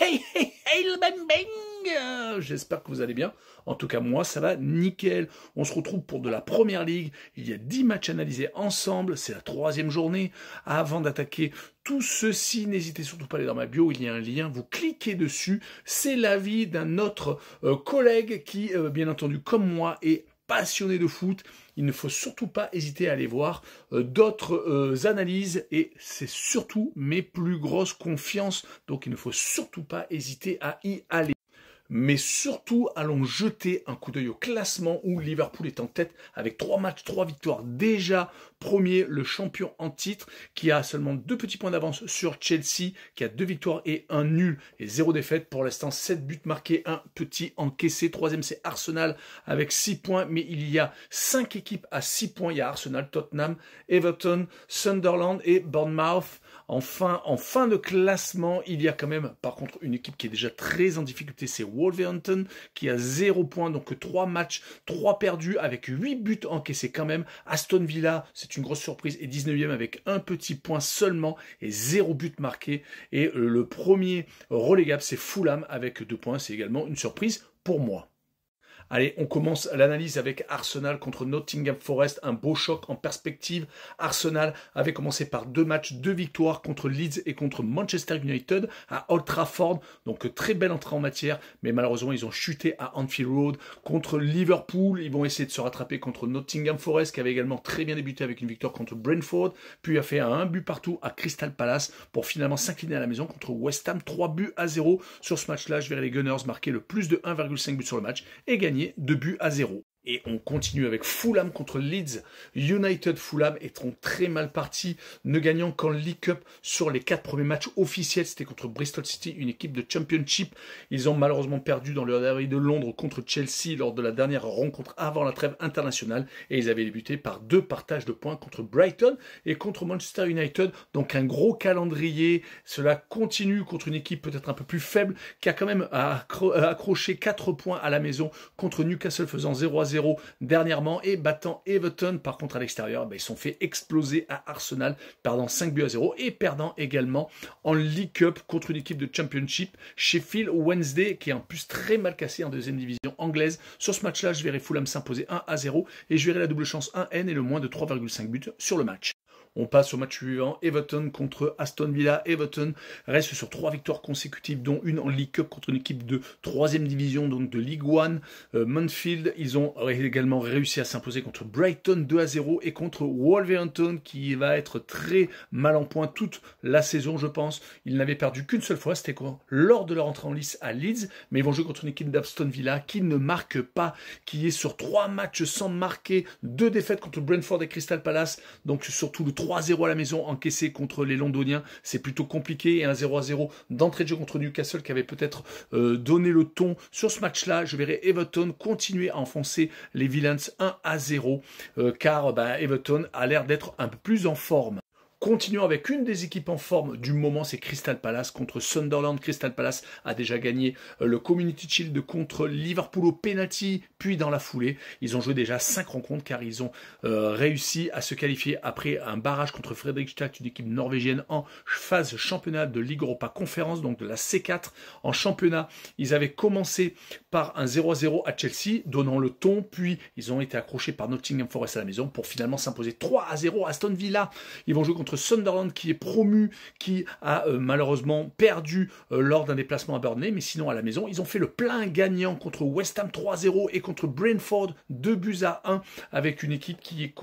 Hey, hey, hey, le bang bang! J'espère que vous allez bien. En tout cas, moi, ça va nickel. On se retrouve pour de la Première Ligue. Il y a 10 matchs analysés ensemble. C'est la 3e journée. Avant d'attaquer tout ceci, n'hésitez surtout pas à aller dans ma bio. Il y a un lien. Vous cliquez dessus. C'est l'avis d'un autre collègue qui, bien entendu, comme moi, est passionné de foot. Il ne faut surtout pas hésiter à aller voir d'autres analyses et c'est surtout mes plus grosses confiances. Donc il ne faut surtout pas hésiter à y aller. Mais surtout, allons jeter un coup d'œil au classement où Liverpool est en tête avec 3 matchs, 3 victoires. Déjà premier, le champion en titre, qui a seulement 2 petits points d'avance sur Chelsea, qui a 2 victoires et 1 nul et 0 défaite. Pour l'instant, 7 buts marqués, 1 petit encaissé. 3e, c'est Arsenal avec 6 points, mais il y a 5 équipes à 6 points. Il y a Arsenal, Tottenham, Everton, Sunderland et Bournemouth. Enfin, en fin de classement, il y a quand même, par contre, une équipe qui est déjà très en difficulté, c'est Wolverhampton, qui a 0 points, donc 3 matchs, 3 perdus, avec 8 buts encaissés quand même. Aston Villa, c'est une grosse surprise, est 19e avec un petit point seulement et 0 but marqué. Et le premier relégable, c'est Fulham avec 2 points, c'est également une surprise pour moi. Allez, on commence l'analyse avec Arsenal contre Nottingham Forest, un beau choc en perspective. Arsenal avait commencé par 2 matchs, 2 victoires contre Leeds et contre Manchester United à Old Trafford. Donc très belle entrée en matière, mais malheureusement ils ont chuté à Anfield Road contre Liverpool. Ils vont essayer de se rattraper contre Nottingham Forest qui avait également très bien débuté avec une victoire contre Brentford, puis a fait un but partout à Crystal Palace pour finalement s'incliner à la maison contre West Ham, 3 buts à 0. Sur ce match-là, je verrai les Gunners marquer le plus de 1,5 buts sur le match et gagner 2 buts à 0. Et on continue avec Fulham contre Leeds United. Fulham étant très mal parti, ne gagnant qu'en League Cup sur les 4 premiers matchs officiels. C'était contre Bristol City, une équipe de Championship. Ils ont malheureusement perdu dans le derby de Londres contre Chelsea lors de la dernière rencontre avant la trêve internationale. Et ils avaient débuté par 2 partages de points contre Brighton et contre Manchester United. Donc un gros calendrier. Cela continue contre une équipe peut-être un peu plus faible qui a quand même accroché 4 points à la maison contre Newcastle faisant 0-0 dernièrement et battant Everton. Par contre à l'extérieur, ils sont fait exploser à Arsenal, perdant 5 buts à 0 et perdant également en League Cup contre une équipe de Championship, Sheffield Wednesday, qui est en plus très mal cassé en 2e division anglaise. Sur ce match-là, je verrai Fulham s'imposer 1-0 et je verrai la double chance 1N et le moins de 3,5 buts sur le match. On passe au match suivant, Everton contre Aston Villa. Everton reste sur 3 victoires consécutives, dont une en League Cup contre une équipe de 3e division, donc de League One. Mansfield, ils ont également réussi à s'imposer contre Brighton 2-0 et contre Wolverhampton, qui va être très mal en point toute la saison, je pense. Ils n'avaient perdu qu'une seule fois, c'était lors de leur entrée en lice à Leeds, mais ils vont jouer contre une équipe d'Aston Villa qui ne marque pas, qui est sur 3 matchs sans marquer, 2 défaites contre Brentford et Crystal Palace, donc surtout le 3-0 à la maison encaissé contre les Londoniens, c'est plutôt compliqué, et un 0-0 d'entrée de jeu contre Newcastle qui avait peut-être donné le ton sur ce match-là. Je verrai Everton continuer à enfoncer les Villains 1-0 car Everton a l'air d'être un peu plus en forme. Continuons avec une des équipes en forme du moment, c'est Crystal Palace contre Sunderland. Crystal Palace a déjà gagné le Community Shield contre Liverpool au penalty, puis dans la foulée. Ils ont joué déjà 5 rencontres car ils ont réussi à se qualifier après un barrage contre Fredrikstad, une équipe norvégienne en phase championnat de Ligue Europa Conférence, donc de la C4. En championnat, ils avaient commencé par un 0-0 à Chelsea, donnant le ton, puis ils ont été accrochés par Nottingham Forest à la maison pour finalement s'imposer 3-0 à Aston Villa. Ils vont jouer contre Sunderland qui est promu, qui a malheureusement perdu lors d'un déplacement à Burnley, mais sinon à la maison, ils ont fait le plein gagnant contre West Ham 3-0 et contre Brentford 2-1 avec une équipe qui est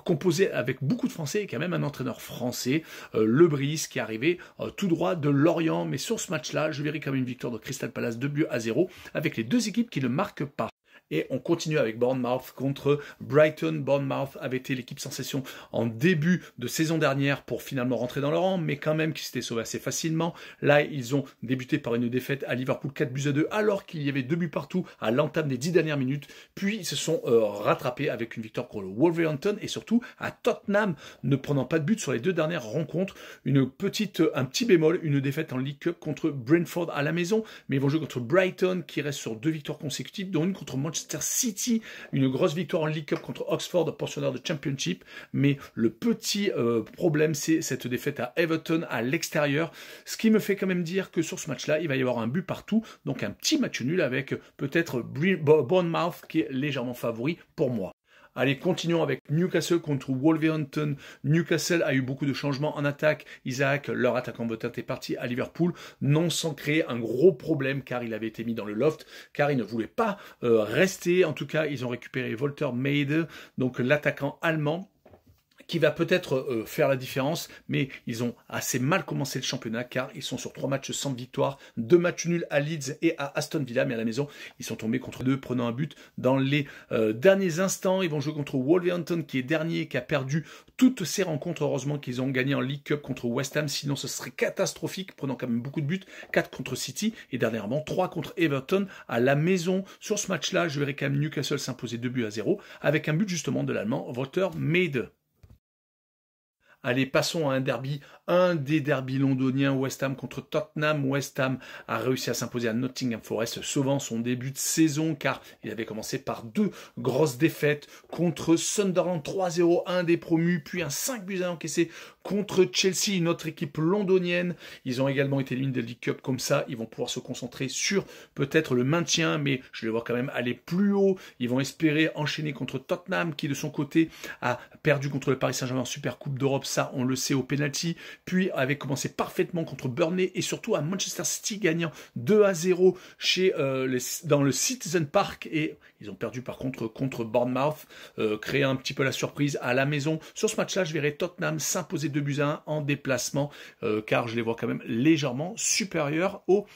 composée avec beaucoup de Français et qui a même un entraîneur français, Le Brice, qui est arrivé tout droit de Lorient. Mais sur ce match-là, je verrai quand même une victoire de Crystal Palace 2-0 avec les 2 équipes qui ne marquent pas. Et on continue avec Bournemouth contre Brighton. Bournemouth avait été l'équipe sensation en début de saison dernière pour finalement rentrer dans le rang, mais quand même qui s'était sauvé assez facilement. Là, ils ont débuté par une défaite à Liverpool 4-2 alors qu'il y avait 2 buts partout à l'entame des 10 dernières minutes. Puis ils se sont rattrapés avec une victoire contre le Wolverhampton et surtout à Tottenham, ne prenant pas de but sur les 2 dernières rencontres. Un petit bémol, une défaite en League Cup contre Brentford à la maison, mais ils vont jouer contre Brighton qui reste sur 2 victoires consécutives, dont une contre Manchester Manchester City, une grosse victoire en League Cup contre Oxford, pensionnaire de Championship, mais le petit problème, c'est cette défaite à Everton à l'extérieur, ce qui me fait quand même dire que sur ce match-là, il va y avoir un but partout, donc un petit match nul avec peut-être Bournemouth qui est légèrement favori pour moi. Allez, continuons avec Newcastle contre Wolverhampton. Newcastle a eu beaucoup de changements en attaque. Isaac, leur attaquant vedette, est parti à Liverpool, non sans créer un gros problème car il avait été mis dans le loft, car il ne voulait pas rester. En tout cas, ils ont récupéré Walter Meide, donc l'attaquant allemand, qui va peut-être faire la différence, mais ils ont assez mal commencé le championnat car ils sont sur 3 matchs sans victoire, 2 matchs nuls à Leeds et à Aston Villa, mais à la maison, ils sont tombés contre 2, prenant un but dans les derniers instants. Ils vont jouer contre Wolverhampton qui est dernier, qui a perdu toutes ses rencontres. Heureusement qu'ils ont gagné en League Cup contre West Ham, sinon ce serait catastrophique, prenant quand même beaucoup de buts, 4 contre City et dernièrement 3 contre Everton à la maison. Sur ce match-là, je verrai quand même Newcastle s'imposer 2-0 avec un but justement de l'Allemand Walter Meide. Allez, passons à un des derbys londoniens, West Ham contre Tottenham. West Ham a réussi à s'imposer à Nottingham Forest, sauvant son début de saison, car il avait commencé par 2 grosses défaites contre Sunderland 3-0, un des promus, puis un 5-1 encaissé contre Chelsea, une autre équipe londonienne. Ils ont également été éliminés de League Cup, comme ça, ils vont pouvoir se concentrer sur peut-être le maintien, mais je les vois quand même aller plus haut. Ils vont espérer enchaîner contre Tottenham, qui de son côté a perdu contre le Paris Saint-Germain en Super Coupe d'Europe, ça on le sait, au penalty, puis avait commencé parfaitement contre Burnley et surtout à Manchester City, gagnant 2-0 dans le Citizen Park, et ils ont perdu par contre Bournemouth, créant un petit peu la surprise à la maison. Sur ce match-là, je verrai Tottenham s'imposer 2-1 en déplacement, car je les vois quand même légèrement supérieurs au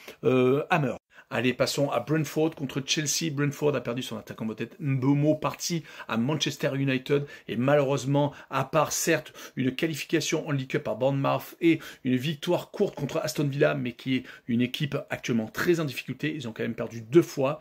Hammer. Allez, passons à Brentford contre Chelsea. Brentford a perdu son attaquant vedette Mbeumo, parti à Manchester United. Et malheureusement, à part certes une qualification en League Cup par Bournemouth et une victoire courte contre Aston Villa, mais qui est une équipe actuellement très en difficulté, ils ont quand même perdu 2 fois.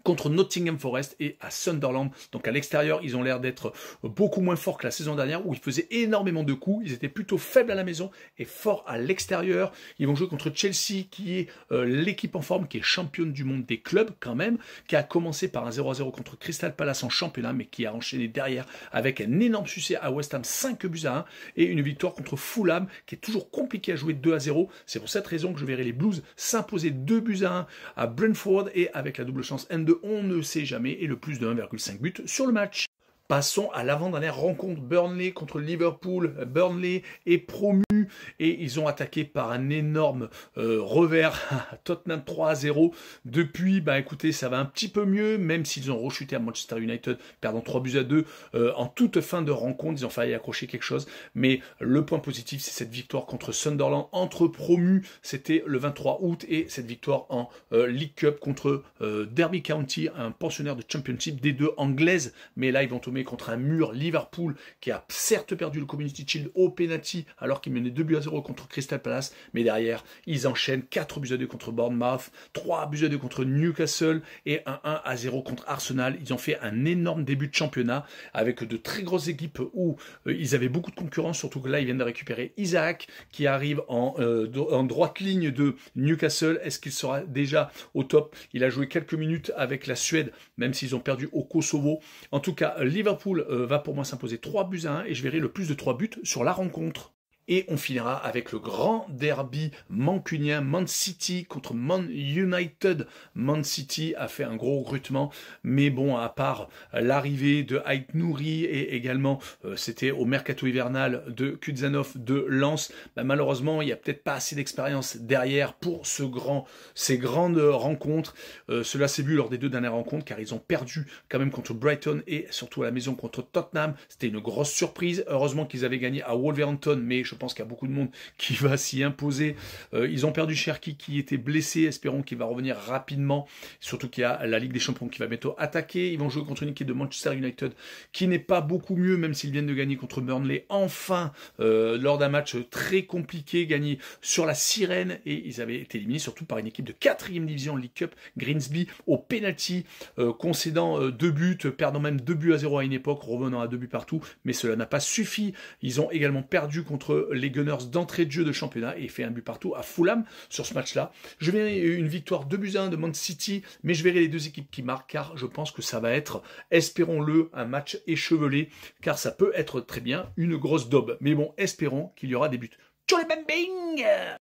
Contre Nottingham Forest et à Sunderland. Donc à l'extérieur, ils ont l'air d'être beaucoup moins forts que la saison dernière où ils faisaient énormément de coups. Ils étaient plutôt faibles à la maison et forts à l'extérieur. Ils vont jouer contre Chelsea qui est l'équipe en forme, qui est championne du monde des clubs quand même, qui a commencé par un 0-0 contre Crystal Palace en championnat, mais qui a enchaîné derrière avec un énorme succès à West Ham, 5-1 et une victoire contre Fulham qui est toujours compliqué à jouer 2-0. C'est pour cette raison que je verrai les Blues s'imposer 2-1 à Brentford et avec la double chance N2, on ne sait jamais, et le plus de 1,5 buts sur le match. Passons à l'avant-dernière rencontre, Burnley contre Liverpool. Burnley est promu et ils ont attaqué par un énorme revers à Tottenham 3-0. Depuis, écoutez, ça va un petit peu mieux, même s'ils ont rechuté à Manchester United, perdant 3-2 en toute fin de rencontre. Ils ont failli accrocher quelque chose, mais le point positif, c'est cette victoire contre Sunderland entre promus. C'était le 23 août et cette victoire en League Cup contre Derby County, un pensionnaire de Championship D2 anglaise, mais là, ils vont tomber contre un mur Liverpool qui a certes perdu le Community Shield au penalty alors qu'il menait 2-0 contre Crystal Palace, mais derrière ils enchaînent 4-2 contre Bournemouth, 3-2 contre Newcastle et 1-0 contre Arsenal. Ils ont fait un énorme début de championnat avec de très grosses équipes où ils avaient beaucoup de concurrence, surtout que là ils viennent de récupérer Isaac qui arrive en droite ligne de Newcastle. Est-ce qu'il sera déjà au top? Il a joué quelques minutes avec la Suède, même s'ils ont perdu au Kosovo. En tout cas, Liverpool va pour moi s'imposer 3-1 et je verrai le plus de 3 buts sur la rencontre. Et on finira avec le grand derby mancunien, Man City contre Man United. Man City a fait un gros recrutement, mais bon, à part l'arrivée de Ait Nouri et également c'était au mercato hivernal de Kudzanov de Lens, malheureusement il n'y a peut-être pas assez d'expérience derrière pour ces grandes rencontres. Cela s'est vu lors des 2 dernières rencontres car ils ont perdu quand même contre Brighton et surtout à la maison contre Tottenham. C'était une grosse surprise. Heureusement qu'ils avaient gagné à Wolverhampton, mais je pense qu'il y a beaucoup de monde qui va s'y imposer. Ils ont perdu Cherki qui était blessé, espérons qu'il va revenir rapidement, surtout qu'il y a la Ligue des Champions qui va bientôt attaquer. Ils vont jouer contre une équipe de Manchester United qui n'est pas beaucoup mieux, même s'ils viennent de gagner contre Burnley, enfin, lors d'un match très compliqué, gagné sur la sirène, et ils avaient été éliminés surtout par une équipe de 4e division League Cup, Grimsby, au penalty, concédant 2 buts, perdant même 2-0 à une époque, revenant à 2 buts partout, mais cela n'a pas suffi. Ils ont également perdu contre les Gunners d'entrée de jeu de championnat et fait un but partout à Fulham sur ce match-là. Je verrai une victoire 2-1 de Man City, mais je verrai les deux équipes qui marquent car je pense que ça va être, espérons-le, un match échevelé car ça peut être très bien une grosse daube. Mais bon, espérons qu'il y aura des buts. Tchou les bang bang!